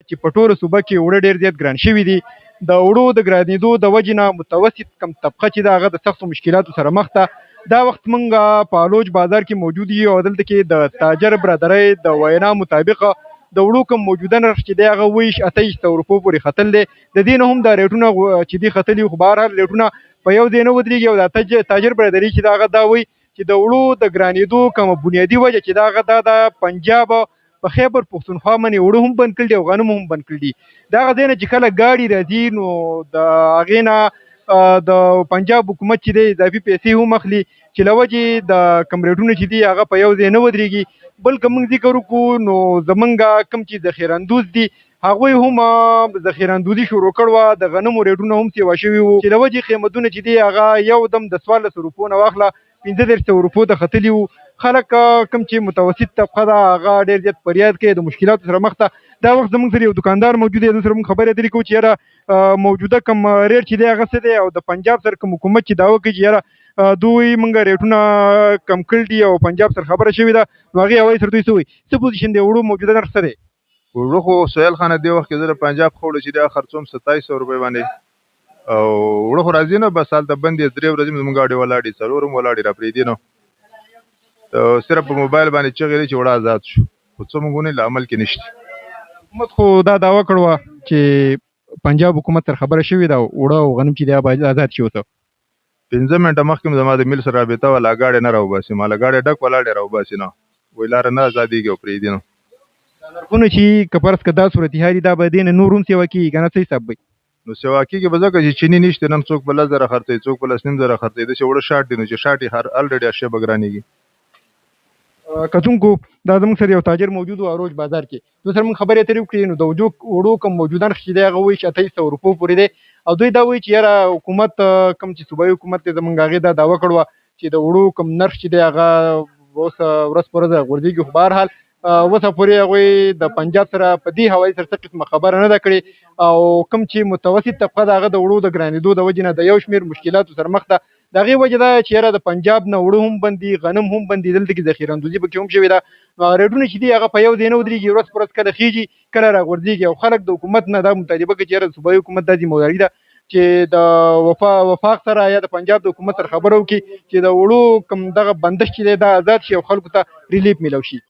چې په ټوله صوبه کې اوړه ډېر زیات ګران شوي دي. د اوړو د ګرانېدو د وجې نه متوسط کم طبقه چې ده هغه د سختو مشکلاتو سره مخ ده. دا وخت موږ په الوج بازار کې موجود یو او دلته کې د تاجر برادرۍ د وینا مطابق د وړو کوم موجوده نرخ چې دی هغه 2800 روپو پورې ختل دی. د دې نه هم دا ریټونه چې دي ختلي خو بهرحال ریټونه په یو ځای نه ودرېږي او دا تاجر برادري چې ده هغه دا وایي چې د وړو د ګرانېدو کومه بنیادي وجه چې ده هغه دا د پنجاب په خیبر پښتونخوا باندې اوړه هم بند کړي دي او غنم هم بند کړي دي. د هغه ځای نه چې کله ګاډي راځي نو د هغې نه د پنجاب حکومت چې دی اضافي پیسې هم اخلي چې له وجې د کوم ریټونه چې دي هغه په یو ځای نه ودرېږي. بلکې موږ ذکر وکړو نو زمونږ کوم چې ذخیره اندوز دي هغوی هم ذخیره اندوزي شروع کړې وه. د غنمو ریټونه هم سیوا شوي وو چې له وجې قیمتونه چې دي هغه یو دم د 1400 روپو نه واخله 1500 روپو ته ختلي وو. خلک کوم چې متوسط طبقه ده هغه ډېر زیات فریاد کوي د مشکلاتو سره مخ ته. دا وخت زموږ سره یو دکاندار موجود دی، د سره موږ خبرې اترې کوو چې یاره موجوده کوم ریټ چې دی هغه څه دی او د پنجاب سره کوم حکومت چې دعوه کوي چې یاره دوی موږ ریټونه کم کړي دي او پنجاب سره خبره شوې ده نو هغې هوایي سره دوی څه وایي څه پوزیشن دی وړو موجوده نرخ څه دی؟ وړو خو سهیل خانه دې وخت کې زه د پنجاب خوړو چې دی خرڅوم 2700 روپۍ باندې او وړو خو راځي نه بس هلته بند یې 3 ورځې زموږ ګاډي ولاړ دي 4 هم ولاړ دي را پرېږدي نو صرف په موبایل باندې چغې دي چې وړه آزاد شو خو څه موږ ونې له عمل کې نشته. حکومت خو دا دعوه کړې وه چې پنجاب حکومت سره خبره شوې ده اوړه او غنم چې دی باید آزاد شي ورته. 15 منټه مخکې مې زما د میل سره رابطه وه لا ګاډی نه راوباسي ما له ګاډی ډک ولاړ دی راوباسي نه وایي لاره نه ازادېږي او پرېږدي نو. دا نرخونه چې که فرض که دا صورتحال دي دا به دې نه نور هم سیوا کېږي که نه څه حساب وي؟ نو سیوا کېږي به ځکه چې چیني نشته نن څوک په 10,000 خرڅوي څوک په 10,500 خرڅوي داسې وړه شاټ دي نو چې شاټ یې الریډي اشیاء به ګرانېږي. کتونکو دا زموږ سره یو تاجر موجود و اروج بازار کې دوی سره موږ خبرې اترې وکړې نو د وړو کوم موجوده نرخ چې دی هغه وایي چې 2800 روپو پورې دی او دوی دا وایي چې یاره حکومت کوم چې صوبایي حکومت دی زموږ هغې دا دعوه کړې وه چې د وړو کوم نرخ چې دی هغه اوس ورځ په ورځ غورځېږي خو بهرحال اوسه پورې هغوی د پنجاب سره په دې حوالې سره څه قسمه خبره نه ده کړې او کوم چې متوسط طبقه ده هغه د وړو د ګرانېدو د وجې نه د یو شمېر مشکلاتو سره مخ ده. د هغې وجه دا چې یاره د پنجاب نه وړه هم بند دي غنم هم بند دي دلته کې ذخیره اندوزي پکې هم شوې ده نو ریټونه چې دي هغه په یو ځای نه ودرېږي ورځ په ورځ کله خېږي کله راغورځېږي او خلک د حکومت نه دا مطالبه کوي چې یاره د صوبایي حکومت دا ذمهواري ده چې د وفاق سره یا د پنجاب د حکومت سره خبره وکړي چې د وړو کوم دغه بندش چې دی دا آزاد شي او خلکو ته ریلیف میلاو شي.